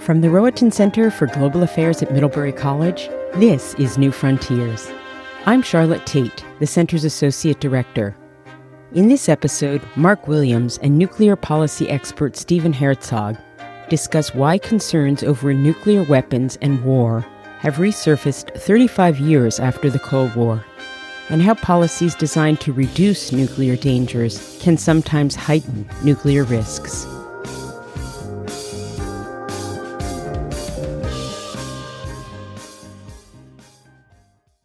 From the Rohatyn Center for Global Affairs at Middlebury College, this is New Frontiers. I'm Charlotte Tate, the center's Associate Director. In this episode, Mark Williams and nuclear policy expert Stephen Herzog discuss why concerns over nuclear weapons and war have resurfaced 35 years after the Cold War, and how policies designed to reduce nuclear dangers can sometimes heighten nuclear risks.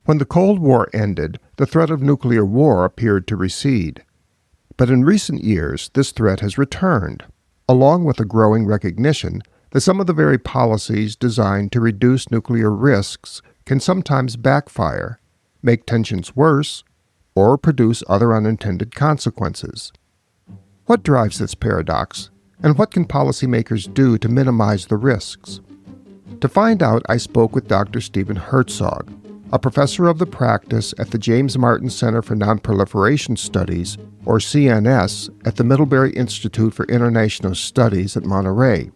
When the Cold War ended, the threat of nuclear war appeared to recede. But in recent years, this threat has returned, along with a growing recognition that some of the very policies designed to reduce nuclear risks can sometimes backfire, make tensions worse, or produce other unintended consequences. What drives this paradox, and what can policymakers do to minimize the risks? To find out, I spoke with Dr. Stephen Herzog, a professor of the practice at the James Martin Center for Nonproliferation Studies, or CNS, at the Middlebury Institute for International Studies at Monterey.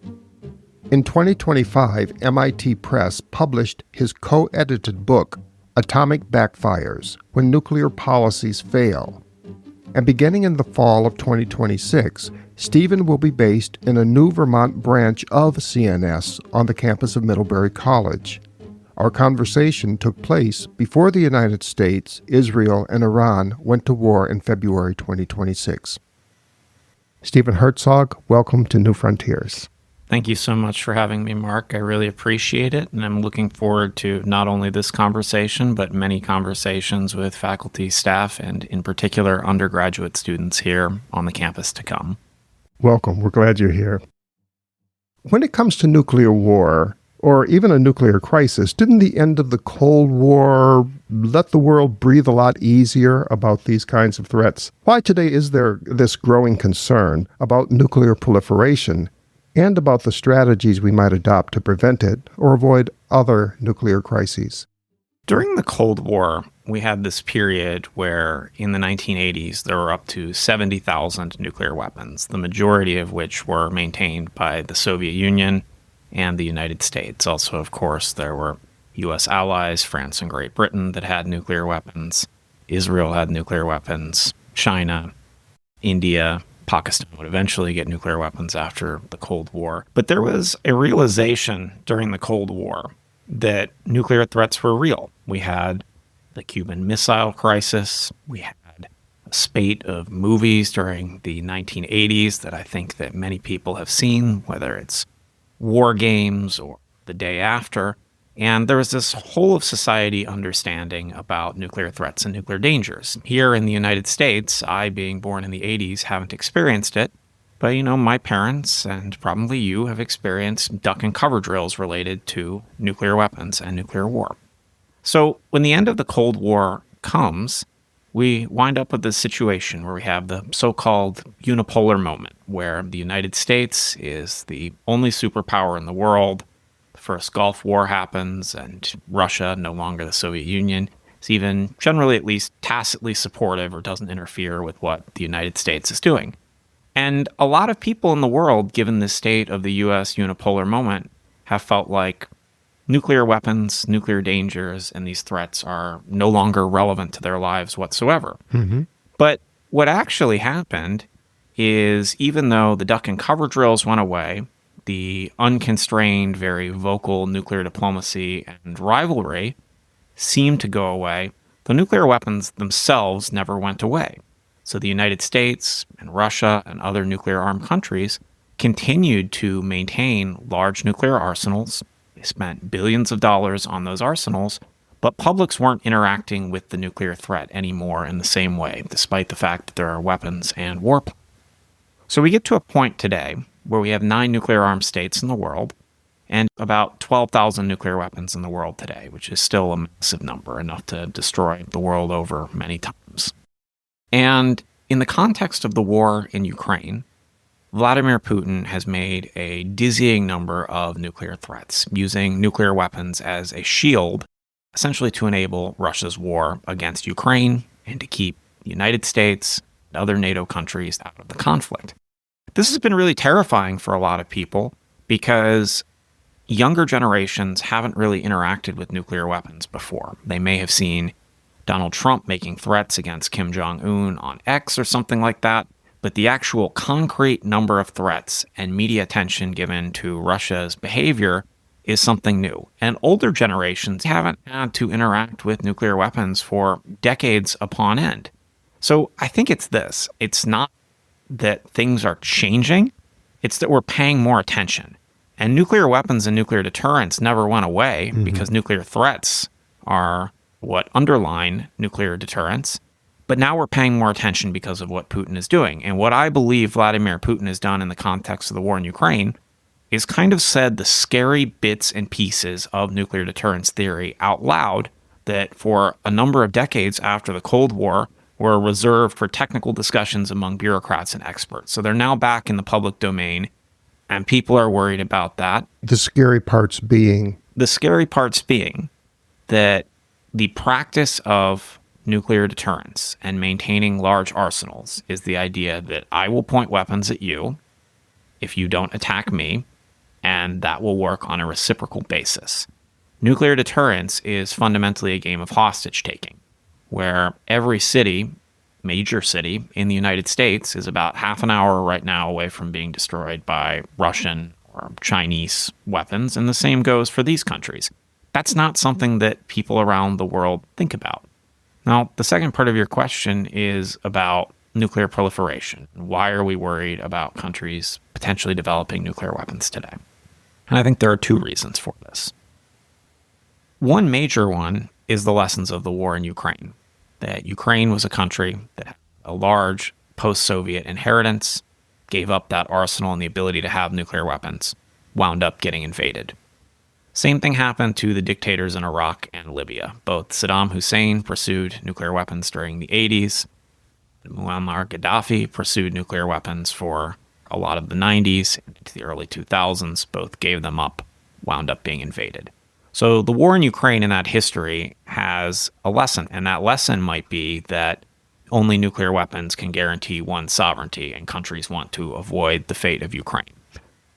In 2025, MIT Press published his co-edited book, Atomic Backfires: When Nuclear Policies Fail. And beginning in the fall of 2026, Stephen will be based in a new Vermont branch of CNS on the campus of Middlebury College. Our conversation took place before the United States, Israel, and Iran went to war in February 2026. Stephen Herzog, welcome to New Frontiers. Thank you so much for having me, Mark. I really appreciate it, and I'm looking forward to not only this conversation, but many conversations with faculty, staff, and in particular undergraduate students here on the campus to come. Welcome. We're glad you're here. When it comes to nuclear war, or even a nuclear crisis, didn't the end of the Cold War let the world breathe a lot easier about these kinds of threats? Why today is there this growing concern about nuclear proliferation and about the strategies we might adopt to prevent it or avoid other nuclear crises? During the Cold War, we had this period where in the 1980s there were up to 70,000 nuclear weapons, the majority of which were maintained by the Soviet Union and the United States. Also, of course, there were U.S. allies, France and Great Britain, that had nuclear weapons. Israel had nuclear weapons. China, India, Pakistan would eventually get nuclear weapons after the Cold War. But there was a realization during the Cold War that nuclear threats were real. We had the Cuban Missile Crisis. We had a spate of movies during the 1980s that I think that many people have seen, whether it's War Games or The Day After, and there was this whole of society understanding about nuclear threats and nuclear dangers. Here in the United States, I, being born in the 80s, haven't experienced it, but my parents and probably you have experienced duck and cover drills related to nuclear weapons and nuclear war. So when the end of the Cold War comes, we wind up with this situation where we have the so-called unipolar moment, where the United States is the only superpower in the world. The first Gulf War happens, and Russia, no longer the Soviet Union, is even generally at least tacitly supportive or doesn't interfere with what the United States is doing. And a lot of people in the world, given the state of the U.S. unipolar moment, have felt like nuclear weapons, nuclear dangers, and these threats are no longer relevant to their lives whatsoever. Mm-hmm. But what actually happened is, even though the duck and cover drills went away, the unconstrained, very vocal nuclear diplomacy and rivalry seemed to go away. The nuclear weapons themselves never went away. So the United States and Russia and other nuclear-armed countries continued to maintain large nuclear arsenals. They spent billions of dollars on those arsenals, but publics weren't interacting with the nuclear threat anymore in the same way, despite the fact that there are weapons and warplanes. So we get to a point today where we have 9 nuclear-armed states in the world and about 12,000 nuclear weapons in the world today, which is still a massive number, enough to destroy the world over many times. And in the context of the war in Ukraine, Vladimir Putin has made a dizzying number of nuclear threats, using nuclear weapons as a shield, essentially to enable Russia's war against Ukraine and to keep the United States and other NATO countries out of the conflict. This has been really terrifying for a lot of people because younger generations haven't really interacted with nuclear weapons before. They may have seen Donald Trump making threats against Kim Jong-un on X or something like that, but the actual concrete number of threats and media attention given to Russia's behavior is something new. And older generations haven't had to interact with nuclear weapons for decades upon end. So I think it's this. It's not that things are changing, it's that we're paying more attention. And nuclear weapons and nuclear deterrence never went away because nuclear threats are what underline nuclear deterrence. But now we're paying more attention because of what Putin is doing. And what I believe Vladimir Putin has done in the context of the war in Ukraine is kind of said the scary bits and pieces of nuclear deterrence theory out loud that for a number of decades after the Cold War were reserved for technical discussions among bureaucrats and experts. So they're now back in the public domain, and people are worried about that. The scary parts being? The scary parts being that the practice of nuclear deterrence and maintaining large arsenals is the idea that I will point weapons at you if you don't attack me, and that will work on a reciprocal basis. Nuclear deterrence is fundamentally a game of hostage taking, where every city, major city in the United States, is about half an hour right now away from being destroyed by Russian or Chinese weapons, and the same goes for these countries. That's not something that people around the world think about. Now, the second part of your question is about nuclear proliferation. Why are we worried about countries potentially developing nuclear weapons today? And I think there are two reasons for this. One major one is the lessons of the war in Ukraine. That Ukraine was a country that had a large post-Soviet inheritance, gave up that arsenal and the ability to have nuclear weapons, wound up getting invaded. Same thing happened to the dictators in Iraq and Libya. Both Saddam Hussein pursued nuclear weapons during the 80s. Muammar Gaddafi pursued nuclear weapons for a lot of the 90s into the early 2000s. Both gave them up, wound up being invaded. So the war in Ukraine and that history has a lesson, and that lesson might be that only nuclear weapons can guarantee one's sovereignty, and countries want to avoid the fate of Ukraine.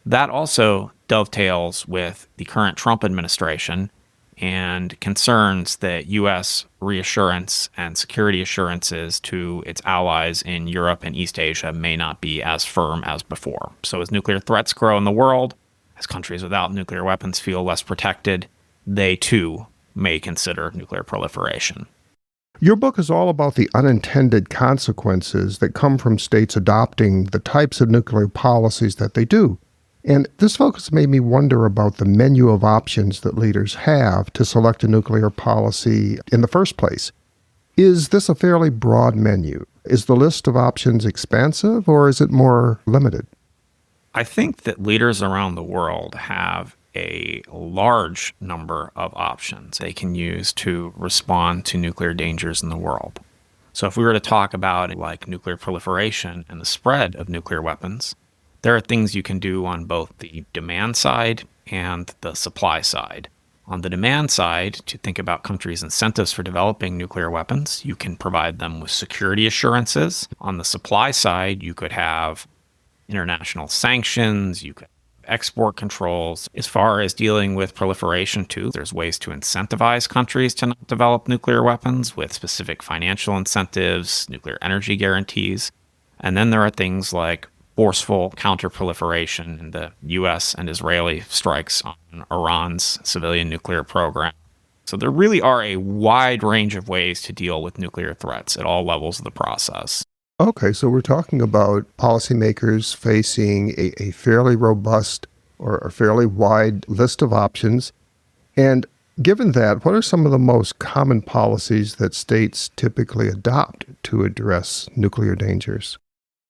That also dovetails with the current Trump administration and concerns that U.S. reassurance and security assurances to its allies in Europe and East Asia may not be as firm as before. So as nuclear threats grow in the world, as countries without nuclear weapons feel less protected, they too may consider nuclear proliferation. Your book is all about the unintended consequences that come from states adopting the types of nuclear policies that they do. And this focus made me wonder about the menu of options that leaders have to select a nuclear policy in the first place. Is this a fairly broad menu? Is the list of options expansive, or is it more limited? I think that leaders around the world have a large number of options they can use to respond to nuclear dangers in the world. So if we were to talk about like nuclear proliferation and the spread of nuclear weapons, there are things you can do on both the demand side and the supply side. On the demand side, to think about countries' incentives for developing nuclear weapons, you can provide them with security assurances. On the supply side, you could have international sanctions, you could have export controls. As far as dealing with proliferation too, there's ways to incentivize countries to not develop nuclear weapons with specific financial incentives, nuclear energy guarantees. And then there are things like forceful counterproliferation in the U.S. and Israeli strikes on Iran's civilian nuclear program. So there really are a wide range of ways to deal with nuclear threats at all levels of the process. Okay, so we're talking about policymakers facing a fairly robust or a fairly wide list of options. And given that, what are some of the most common policies that states typically adopt to address nuclear dangers?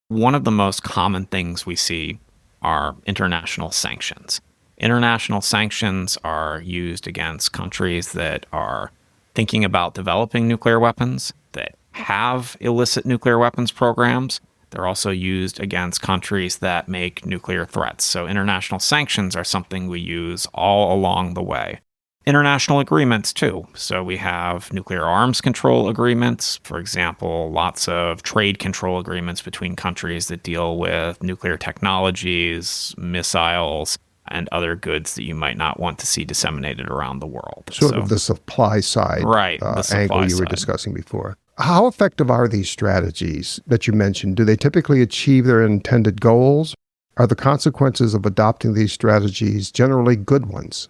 One of the most common things we see are international sanctions. International sanctions are used against countries that are thinking about developing nuclear weapons, that have illicit nuclear weapons programs. They're also used against countries that make nuclear threats. So international sanctions are something we use all along the way. International agreements, too. So we have nuclear arms control agreements, for example, lots of trade control agreements between countries that deal with nuclear technologies, missiles, and other goods that you might not want to see disseminated around the world. Sort of the supply side right, the supply angle you were side. discussing before. How effective are these strategies that you mentioned? Do they typically achieve their intended goals? Are the consequences of adopting these strategies generally good ones?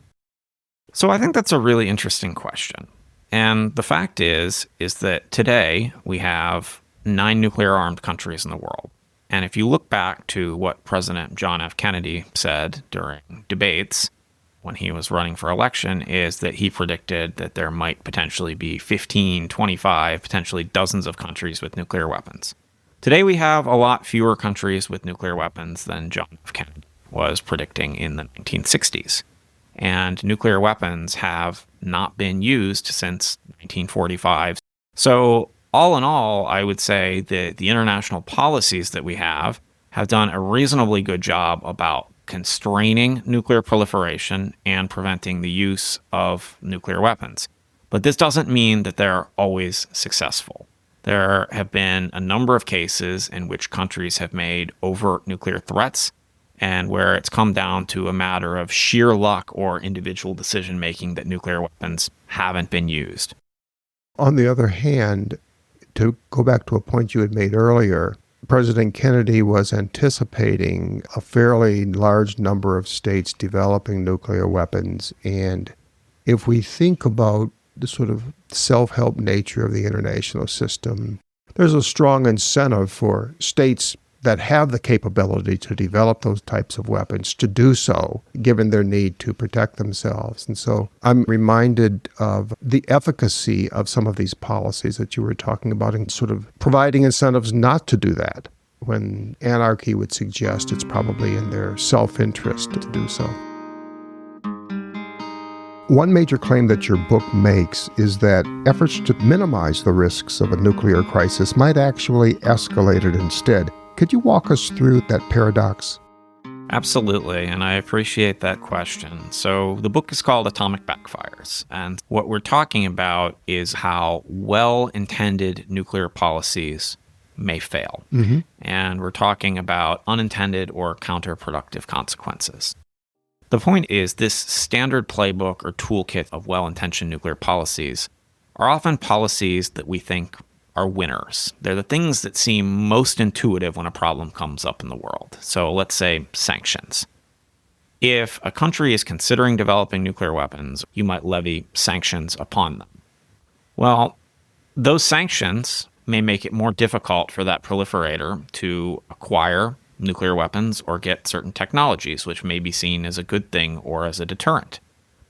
So I think that's a really interesting question. And the fact is that today we have 9 nuclear-armed countries in the world. And if you look back to what President John F. Kennedy said during debates when he was running for election, is that he predicted that there might potentially be 15, 25, potentially dozens of countries with nuclear weapons. Today we have a lot fewer countries with nuclear weapons than John F. Kennedy was predicting in the 1960s. And nuclear weapons have not been used since 1945. So all in all, I would say that the international policies that we have done a reasonably good job about constraining nuclear proliferation and preventing the use of nuclear weapons. But this doesn't mean that they're always successful. There have been a number of cases in which countries have made overt nuclear threats and where it's come down to a matter of sheer luck or individual decision-making that nuclear weapons haven't been used. On the other hand, to go back to a point you had made earlier, President Kennedy was anticipating a fairly large number of states developing nuclear weapons. And if we think about the sort of self-help nature of the international system, there's a strong incentive for states that have the capability to develop those types of weapons to do so, given their need to protect themselves. And so I'm reminded of the efficacy of some of these policies that you were talking about in sort of providing incentives not to do that, when anarchy would suggest it's probably in their self-interest to do so. One major claim that your book makes is that efforts to minimize the risks of a nuclear crisis might actually escalate it instead. Could you walk us through that paradox? Absolutely, and I appreciate that question. So the book is called Atomic Backfires, and what we're talking about is how well-intended nuclear policies may fail. Mm-hmm. And we're talking about unintended or counterproductive consequences. The point is, this standard playbook or toolkit of well-intentioned nuclear policies are often policies that we think are winners. They're the things that seem most intuitive when a problem comes up in the world. So let's say sanctions. If a country is considering developing nuclear weapons, you might levy sanctions upon them. Well, those sanctions may make it more difficult for that proliferator to acquire nuclear weapons or get certain technologies, which may be seen as a good thing or as a deterrent.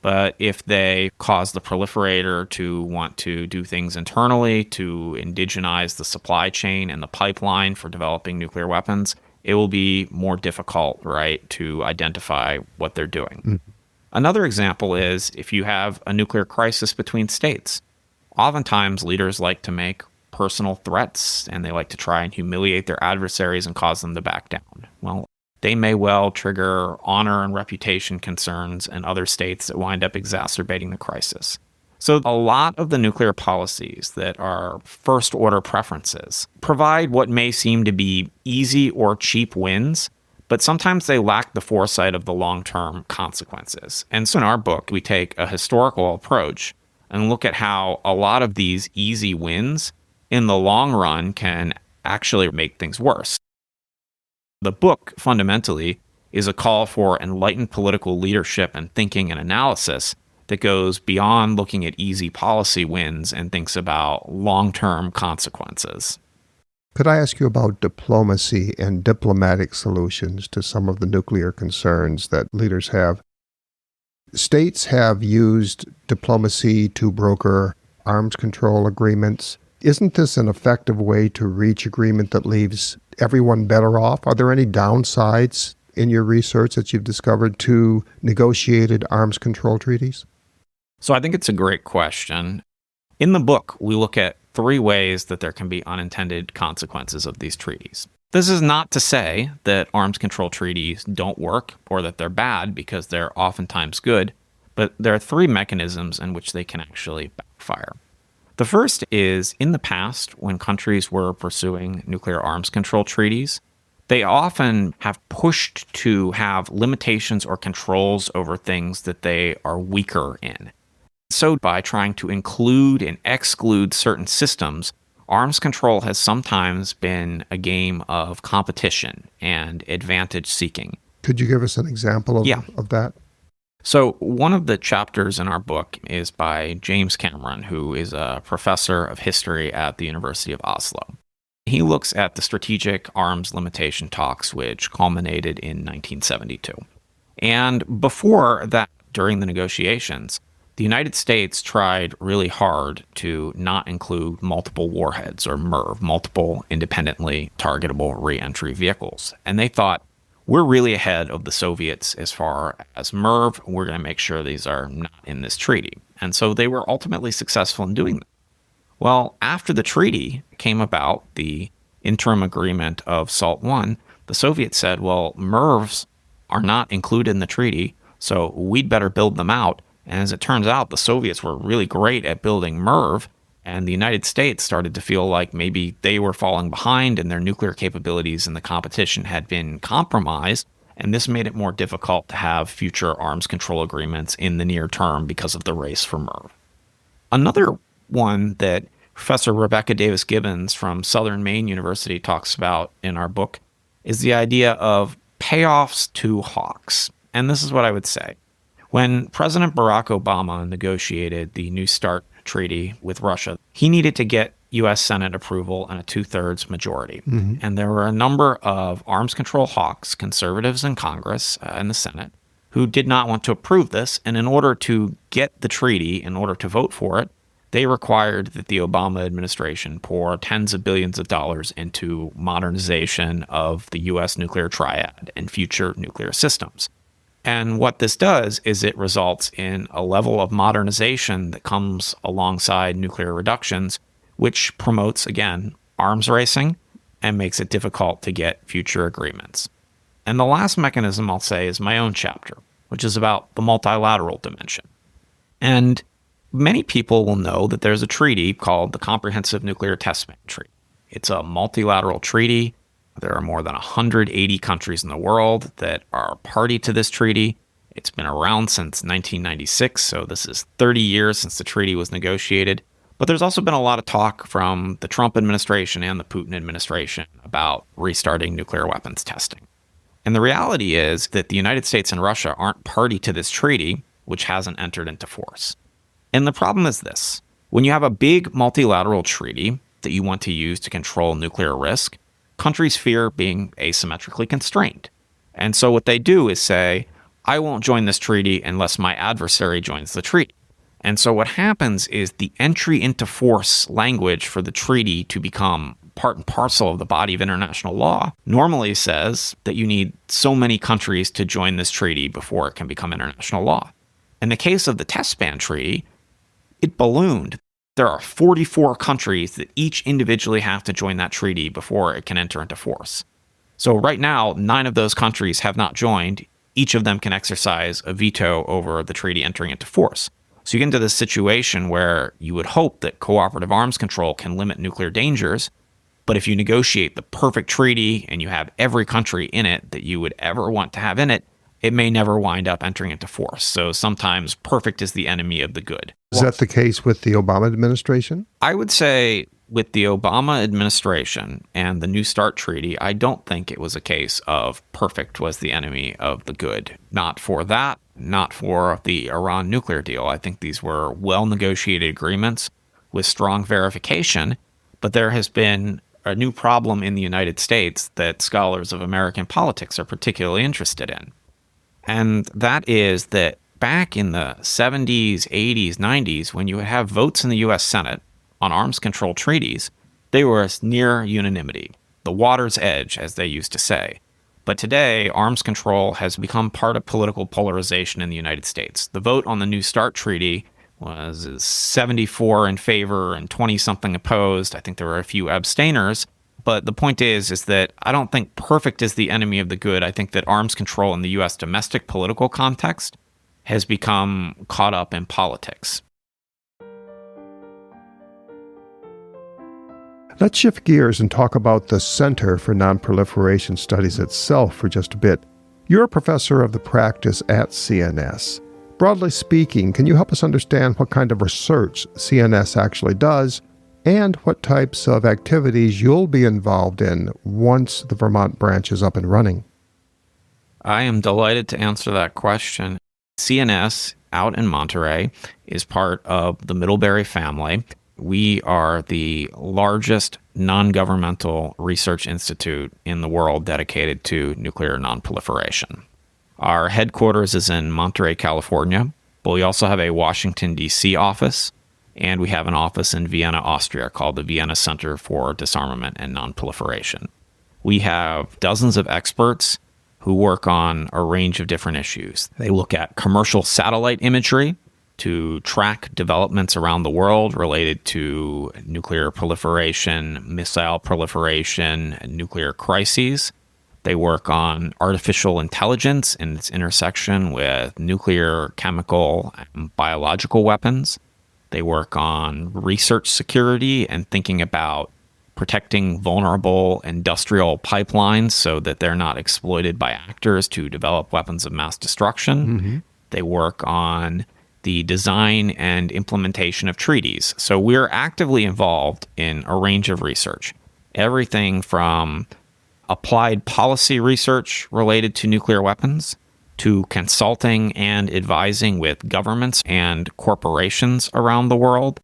But if they cause the proliferator to want to do things internally to indigenize the supply chain and the pipeline for developing nuclear weapons, it will be more difficult, right, to identify what they're doing. Mm-hmm. Another example is if you have a nuclear crisis between states. Oftentimes, leaders like to make personal threats, and they like to try and humiliate their adversaries and cause them to back down. Well, they may well trigger honor and reputation concerns in other states that wind up exacerbating the crisis. So a lot of the nuclear policies that are first-order preferences provide what may seem to be easy or cheap wins, but sometimes they lack the foresight of the long-term consequences. And so in our book, we take a historical approach and look at how a lot of these easy wins in the long run can actually make things worse. The book, fundamentally, is a call for enlightened political leadership and thinking and analysis that goes beyond looking at easy policy wins and thinks about long-term consequences. Could I ask you about diplomacy and diplomatic solutions to some of the nuclear concerns that leaders have? States have used diplomacy to broker arms control agreements. Isn't this an effective way to reach agreement that leaves everyone better off? Are there any downsides in your research that you've discovered to negotiated arms control treaties? So I think it's a great question. In the book, we look at 3 ways that there can be unintended consequences of these treaties. This is not to say that arms control treaties don't work or that they're bad, because they're oftentimes good, but there are 3 mechanisms in which they can actually backfire. The first is, in the past, when countries were pursuing nuclear arms control treaties, they often have pushed to have limitations or controls over things that they are weaker in. So by trying to include and exclude certain systems, arms control has sometimes been a game of competition and advantage seeking. Could you give us an example of that? So one of the chapters in our book is by James Cameron, who is a professor of history at the University of Oslo. He looks at the strategic arms limitation talks, which culminated in 1972. And before that, during the negotiations, the United States tried really hard to not include multiple warheads, or MIRV, multiple independently targetable reentry vehicles. And they thought, we're really ahead of the Soviets as far as MIRV. We're going to make sure these are not in this treaty. And so they were ultimately successful in doing that. Well, after the treaty came about, the interim agreement of SALT I, the Soviets said, well, MIRVs are not included in the treaty, so we'd better build them out. And as it turns out, the Soviets were really great at building MIRV, and the United States started to feel like maybe they were falling behind and their nuclear capabilities and the competition had been compromised. And this made it more difficult to have future arms control agreements in the near term because of the race for MIRV. Another one that Professor Rebecca Davis Gibbons from Southern Maine University talks about in our book is the idea of payoffs to hawks. And this is what I would say. When President Barack Obama negotiated the New START treaty with Russia, he needed to get U.S. Senate approval and a 2/3 majority. Mm-hmm. And there were a number of arms control hawks, conservatives in Congress and the Senate, who did not want to approve this. And in order to get the treaty, in order to vote for it, they required that the Obama administration pour tens of billions of dollars into modernization of the U.S. nuclear triad and future nuclear systems. And what this does is it results in a level of modernization that comes alongside nuclear reductions, which promotes, again, arms racing and makes it difficult to get future agreements. And the last mechanism I'll say is my own chapter, which is about the multilateral dimension. And many people will know that there's a treaty called the Comprehensive Nuclear Test Ban Treaty. It's a multilateral treaty. There are more than 180 countries in the world that are party to this treaty. It's been around since 1996, so this is 30 years since the treaty was negotiated. But there's also been a lot of talk from the Trump administration and the Putin administration about restarting nuclear weapons testing. And the reality is that the United States and Russia aren't party to this treaty, which hasn't entered into force. And the problem is this. When you have a big multilateral treaty that you want to use to control nuclear risk, countries fear being asymmetrically constrained. And so what they do is say, I won't join this treaty unless my adversary joins the treaty. And so what happens is the entry into force language for the treaty to become part and parcel of the body of international law normally says that you need so many countries to join this treaty before it can become international law. In the case of the test ban treaty, it ballooned. There are 44 countries that each individually have to join that treaty before it can enter into force. So right now, 9 of those countries have not joined. Each of them can exercise a veto over the treaty entering into force. So you get into this situation where you would hope that cooperative arms control can limit nuclear dangers, but if you negotiate the perfect treaty and you have every country in it that you would ever want to have in it, it may never wind up entering into force. So sometimes perfect is the enemy of the good. Is that the case with the Obama administration? I would say with the Obama administration and the New START treaty, I don't think it was a case of perfect was the enemy of the good. Not for that, not for the Iran nuclear deal. I think these were well-negotiated agreements with strong verification, but there has been a new problem in the United States that scholars of American politics are particularly interested in. And that is that back in the 70s, 80s, 90s, when you would have votes in the U.S. Senate on arms control treaties, they were near unanimity, the water's edge, as they used to say. But today, arms control has become part of political polarization in the United States. The vote on the New START treaty was 74 in favor and 20-something opposed. I think there were a few abstainers. But the point is that I don't think perfect is the enemy of the good. I think that arms control in the U.S. domestic political context has become caught up in politics. Let's shift gears and talk about the Center for Nonproliferation Studies itself for just a bit. You're a professor of the practice at CNS. Broadly speaking, can you help us understand what kind of research CNS actually does and what types of activities you'll be involved in once the Vermont branch is up and running? I am delighted to answer that question. CNS out in Monterey is part of the Middlebury family. We are the largest non-governmental research institute in the world dedicated to nuclear nonproliferation. Our headquarters is in Monterey, California, but we also have a Washington, D.C. office, and we have an office in Vienna, Austria called the Vienna Center for Disarmament and Nonproliferation. We have dozens of experts who work on a range of different issues. They look at commercial satellite imagery to track developments around the world related to nuclear proliferation, missile proliferation, and nuclear crises. They work on artificial intelligence and its intersection with nuclear, chemical, and biological weapons. They work on research security and thinking about protecting vulnerable industrial pipelines so that they're not exploited by actors to develop weapons of mass destruction. Mm-hmm. They work on the design and implementation of treaties. So we're actively involved in a range of research, everything from applied policy research related to nuclear weapons to consulting and advising with governments and corporations around the world.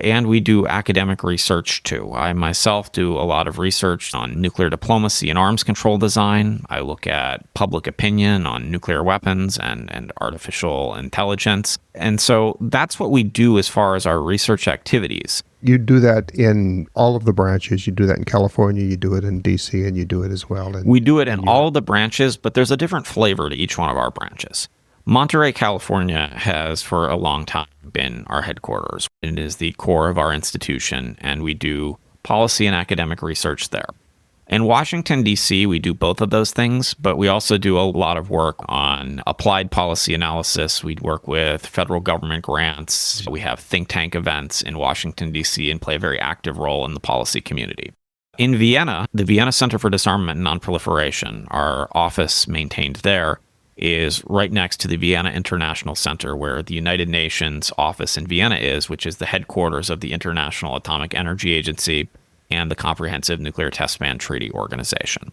And we do academic research too. I myself do a lot of research on nuclear diplomacy and arms control design. I look at public opinion on nuclear weapons and artificial intelligence. And so that's what we do as far as our research activities. You do that in all of the branches. You do that in California, you do it in D.C., and you do it as well. We do it in all of the branches, but there's a different flavor to each one of our branches. Monterey, California has for a long time been our headquarters. It is the core of our institution, and we do policy and academic research there. In Washington, D.C., we do both of those things, but we also do a lot of work on applied policy analysis. We work with federal government grants. We have think tank events in Washington, D.C., and play a very active role in the policy community. In Vienna, the Vienna Center for Disarmament and Nonproliferation, our office maintained there, is right next to the Vienna International Center, where the United Nations office in Vienna is, which is the headquarters of the International Atomic Energy Agency and the Comprehensive Nuclear Test Ban Treaty Organization.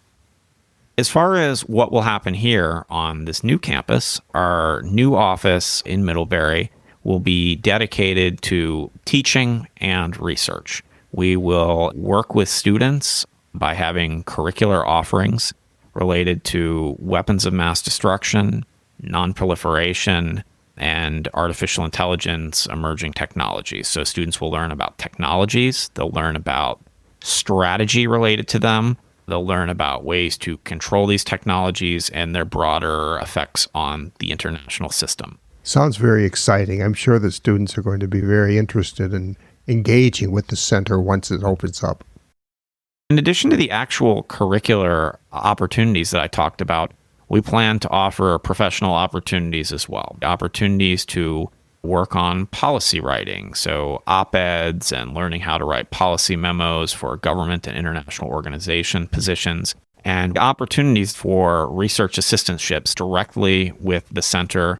As far as what will happen here on this new campus, our new office in Middlebury will be dedicated to teaching and research. We will work with students by having curricular offerings related to weapons of mass destruction, nonproliferation, and artificial intelligence, emerging technologies. So students will learn about technologies, they'll learn about strategy related to them, they'll learn about ways to control these technologies and their broader effects on the international system. Sounds very exciting. I'm sure the students are going to be very interested in engaging with the center once it opens up. In addition to the actual curricular opportunities that I talked about, we plan to offer professional opportunities as well. Opportunities to work on policy writing, so op-eds and learning how to write policy memos for government and international organization positions, and opportunities for research assistantships directly with the center.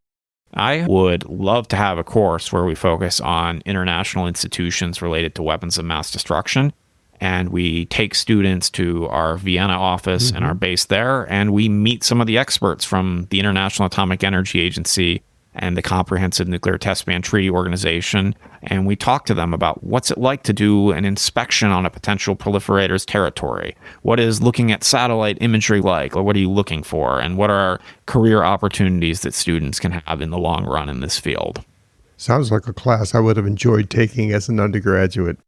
I would love to have a course where we focus on international institutions related to weapons of mass destruction. And we take students to our Vienna office and our base there, and we meet some of the experts from the International Atomic Energy Agency and the Comprehensive Nuclear Test Ban Treaty Organization, and we talk to them about what's it like to do an inspection on a potential proliferator's territory. What is looking at satellite imagery like? Or what are you looking for? And what are career opportunities that students can have in the long run in this field? Sounds like a class I would have enjoyed taking as an undergraduate.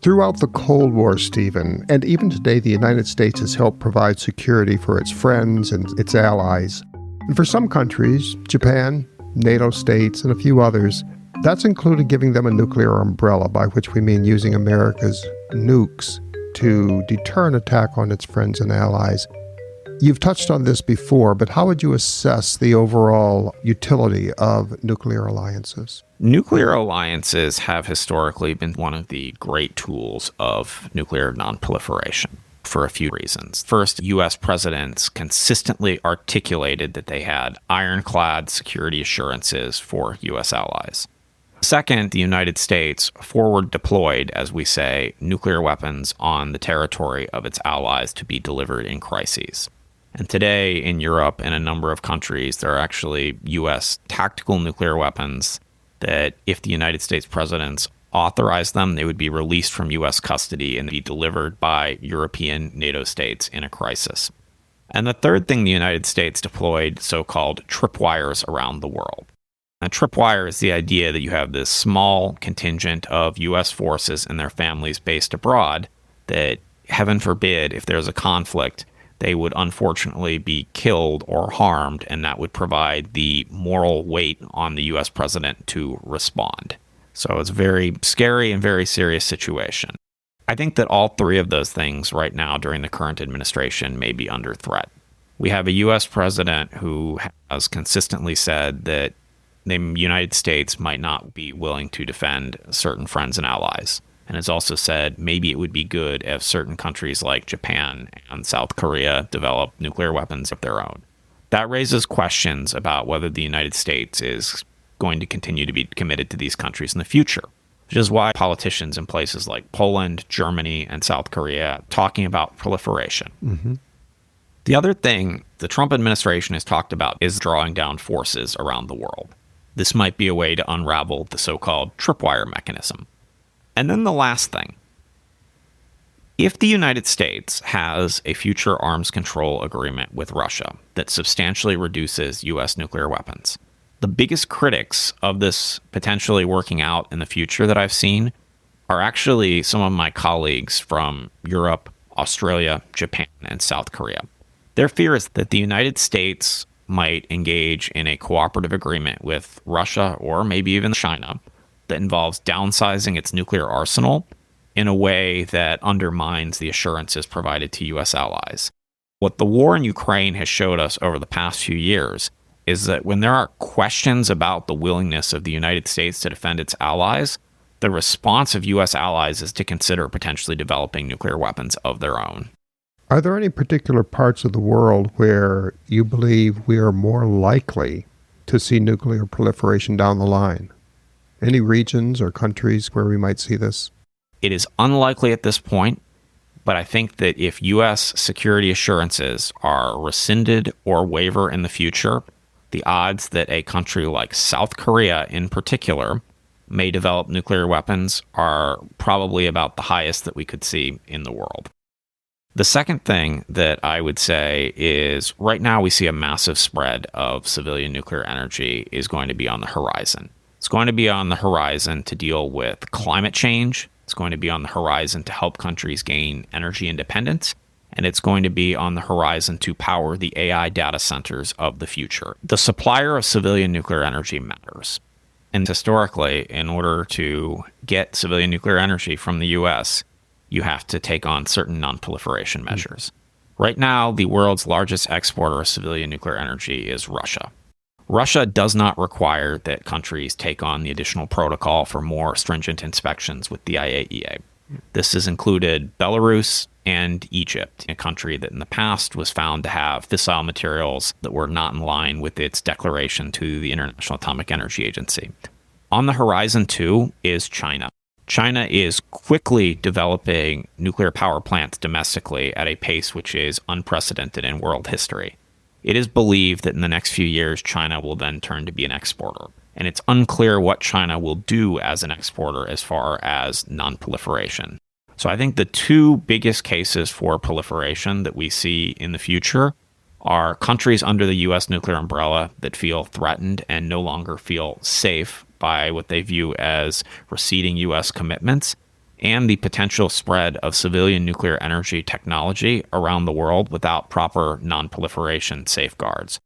Throughout the Cold War, Stephen, and even today, the United States has helped provide security for its friends and its allies. And for some countries, Japan, NATO states, and a few others, that's included giving them a nuclear umbrella, by which we mean using America's nukes to deter an attack on its friends and allies. You've touched on this before, but how would you assess the overall utility of nuclear alliances? Nuclear alliances have historically been one of the great tools of nuclear nonproliferation for a few reasons. First, U.S. presidents consistently articulated that they had ironclad security assurances for U.S. allies. Second, the United States forward deployed, as we say, nuclear weapons on the territory of its allies to be delivered in crises. And today in Europe and a number of countries, there are actually U.S. tactical nuclear weapons that if the United States presidents authorized them, they would be released from U.S. custody and be delivered by European NATO states in a crisis. And the third thing, the United States deployed so-called tripwires around the world. A tripwire is the idea that you have this small contingent of U.S. forces and their families based abroad that, heaven forbid, if there's a conflict, they would unfortunately be killed or harmed, and that would provide the moral weight on the U.S. president to respond. So it's a very scary and very serious situation. I think that all three of those things right now during the current administration may be under threat. We have a U.S. president who has consistently said that the United States might not be willing to defend certain friends and allies. And has also said maybe it would be good if certain countries like Japan and South Korea develop nuclear weapons of their own. That raises questions about whether the United States is going to continue to be committed to these countries in the future, which is why politicians in places like Poland, Germany, and South Korea are talking about proliferation. Mm-hmm. The other thing the Trump administration has talked about is drawing down forces around the world. This might be a way to unravel the so-called tripwire mechanism. And then the last thing, if the United States has a future arms control agreement with Russia that substantially reduces U.S. nuclear weapons, the biggest critics of this potentially working out in the future that I've seen are actually some of my colleagues from Europe, Australia, Japan, and South Korea. Their fear is that the United States might engage in a cooperative agreement with Russia or maybe even China that involves downsizing its nuclear arsenal in a way that undermines the assurances provided to U.S. allies. What the war in Ukraine has showed us over the past few years is that when there are questions about the willingness of the United States to defend its allies, the response of U.S. allies is to consider potentially developing nuclear weapons of their own. Are there any particular parts of the world where you believe we are more likely to see nuclear proliferation down the line? Any regions or countries where we might see this? It is unlikely at this point, but I think that if U.S. security assurances are rescinded or waver in the future, the odds that a country like South Korea in particular may develop nuclear weapons are probably about the highest that we could see in the world. The second thing that I would say is right now we see a massive spread of civilian nuclear energy is going to be on the horizon. It's going to be on the horizon to deal with climate change. It's going to be on the horizon to help countries gain energy independence. And it's going to be on the horizon to power the AI data centers of the future. The supplier of civilian nuclear energy matters. And historically, in order to get civilian nuclear energy from the U.S., you have to take on certain non-proliferation measures. Right now, the world's largest exporter of civilian nuclear energy is Russia. Russia does not require that countries take on the additional protocol for more stringent inspections with the IAEA. This has included Belarus and Egypt, a country that in the past was found to have fissile materials that were not in line with its declaration to the International Atomic Energy Agency. On the horizon, too, is China. China is quickly developing nuclear power plants domestically at a pace which is unprecedented in world history. It is believed that in the next few years, China will then turn to be an exporter. And it's unclear what China will do as an exporter as far as non-proliferation. So I think the two biggest cases for proliferation that we see in the future are countries under the U.S. nuclear umbrella that feel threatened and no longer feel safe by what they view as receding U.S. commitments, and the potential spread of civilian nuclear energy technology around the world without proper non-proliferation safeguards.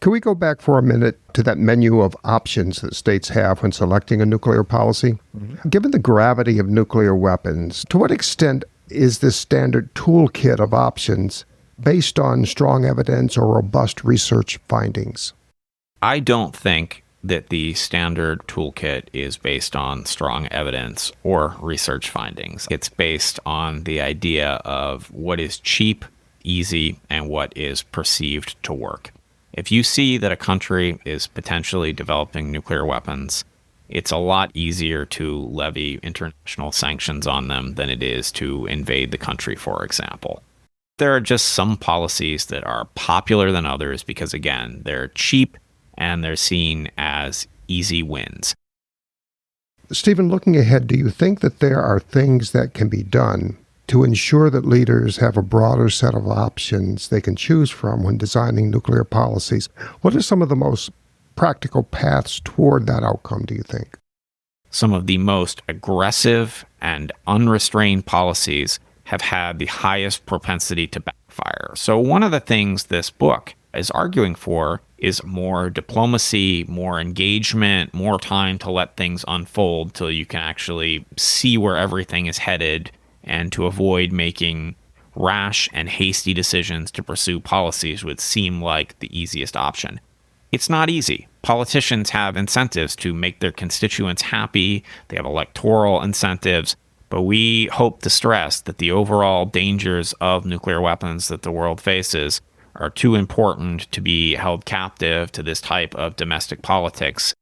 Can we go back for a minute to that menu of options that states have when selecting a nuclear policy? Mm-hmm. Given the gravity of nuclear weapons, to what extent is this standard toolkit of options based on strong evidence or robust research findings? I don't think that the standard toolkit is based on strong evidence or research findings. It's based on the idea of what is cheap, easy, and what is perceived to work. If you see that a country is potentially developing nuclear weapons, it's a lot easier to levy international sanctions on them than it is to invade the country, for example. There are just some policies that are popular than others because, again, they're cheap and they're seen as easy wins. Stephen, looking ahead, do you think that there are things that can be done to ensure that leaders have a broader set of options they can choose from when designing nuclear policies? What are some of the most practical paths toward that outcome, do you think? Some of the most aggressive and unrestrained policies have had the highest propensity to backfire. So one of the things this book is arguing for is more diplomacy, more engagement, more time to let things unfold till you can actually see where everything is headed, and to avoid making rash and hasty decisions to pursue policies which seem like the easiest option. It's not easy. Politicians have incentives to make their constituents happy. They have electoral incentives. But we hope to stress that the overall dangers of nuclear weapons that the world faces are too important to be held captive to this type of domestic politics.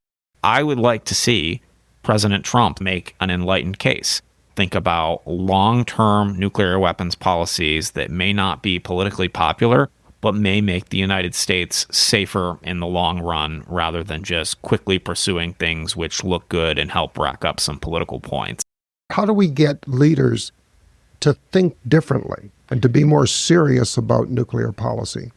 I would like to see President Trump make an enlightened case. Think about long-term nuclear weapons policies that may not be politically popular, but may make the United States safer in the long run rather than just quickly pursuing things which look good and help rack up some political points. How do we get leaders to think differently and to be more serious about nuclear policy?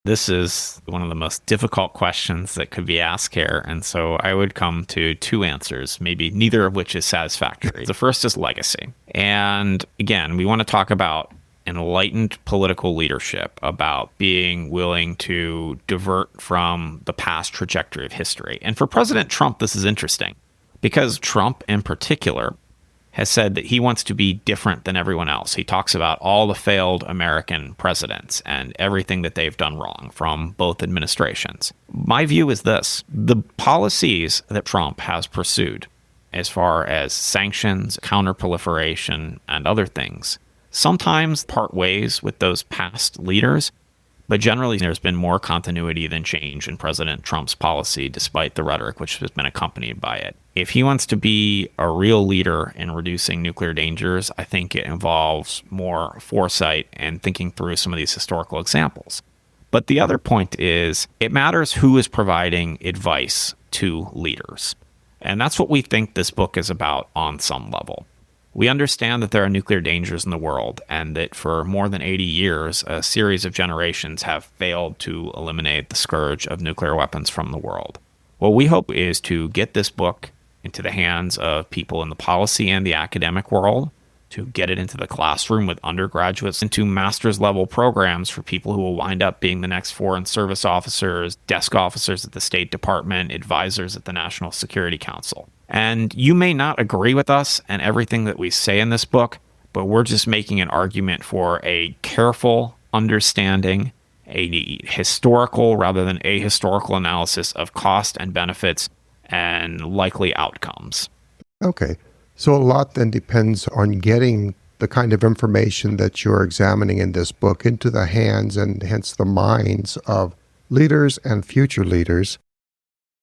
This is one of the most difficult questions that could be asked here, and so I would come to two answers, maybe neither of which is satisfactory. The first is legacy. And again, we want to talk about enlightened political leadership, about being willing to divert from the past trajectory of history. And for President Trump, this is interesting because Trump in particular has said that he wants to be different than everyone else. He talks about all the failed American presidents and everything that they've done wrong from both administrations. My view is this: the policies that Trump has pursued as far as sanctions, counterproliferation, and other things sometimes part ways with those past leaders, but generally there's been more continuity than change in President Trump's policy, despite the rhetoric which has been accompanied by it. If he wants to be a real leader in reducing nuclear dangers, I think it involves more foresight and thinking through some of these historical examples. But the other point is, it matters who is providing advice to leaders. And that's what we think this book is about on some level. We understand that there are nuclear dangers in the world, and that for more than 80 years, a series of generations have failed to eliminate the scourge of nuclear weapons from the world. What we hope is to get this book into the hands of people in the policy and the academic world, to get it into the classroom with undergraduates, into master's level programs for people who will wind up being the next foreign service officers, desk officers at the State Department, advisors at the National Security Council. And you may not agree with us and everything that we say in this book, but we're just making an argument for a careful understanding, a historical rather than ahistorical analysis of cost and benefits and likely outcomes. Okay. So a lot then depends on getting the kind of information that you're examining in this book into the hands and hence the minds of leaders and future leaders.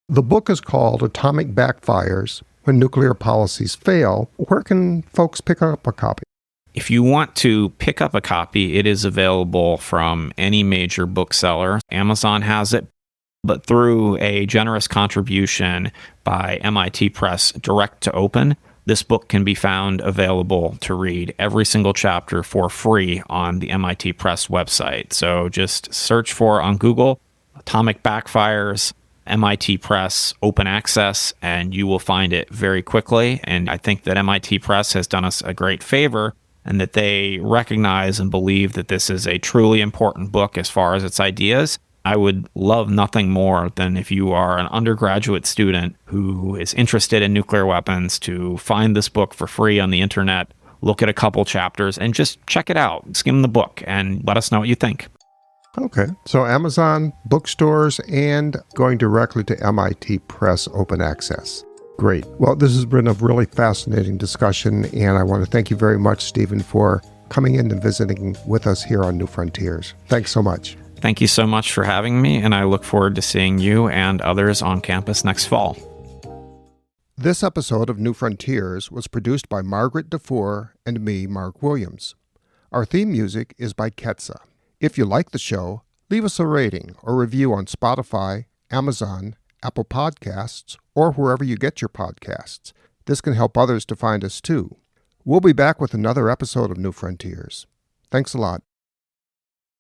The book is called Atomic Backfires When Nuclear Policies Fail. Where can folks pick up a copy? If you want to pick up a copy, it is available from any major bookseller. Amazon has it, but through a generous contribution by MIT Press Direct to Open, this book can be found available to read every single chapter for free on the MIT Press website. So just search for on Google, Atomic Backfires, MIT Press Open Access, and you will find it very quickly. And I think that MIT Press has done us a great favor, and that they recognize and believe that this is a truly important book as far as its ideas. I would love nothing more than if you are an undergraduate student who is interested in nuclear weapons to find this book for free on the internet, look at a couple chapters, and just check it out. Skim the book and let us know what you think. Okay. So Amazon, bookstores, and going directly to MIT Press Open Access. Great. Well, this has been a really fascinating discussion, and I want to thank you very much, Stephen, for coming in and visiting with us here on New Frontiers. Thanks so much. Thank you so much for having me, and I look forward to seeing you and others on campus next fall. This episode of New Frontiers was produced by Margaret DeFoor and me, Mark Williams. Our theme music is by Kestra. If you like the show, leave us a rating or review on Spotify, Amazon, Apple Podcasts, or wherever you get your podcasts. This can help others to find us too. We'll be back with another episode of New Frontiers. Thanks a lot.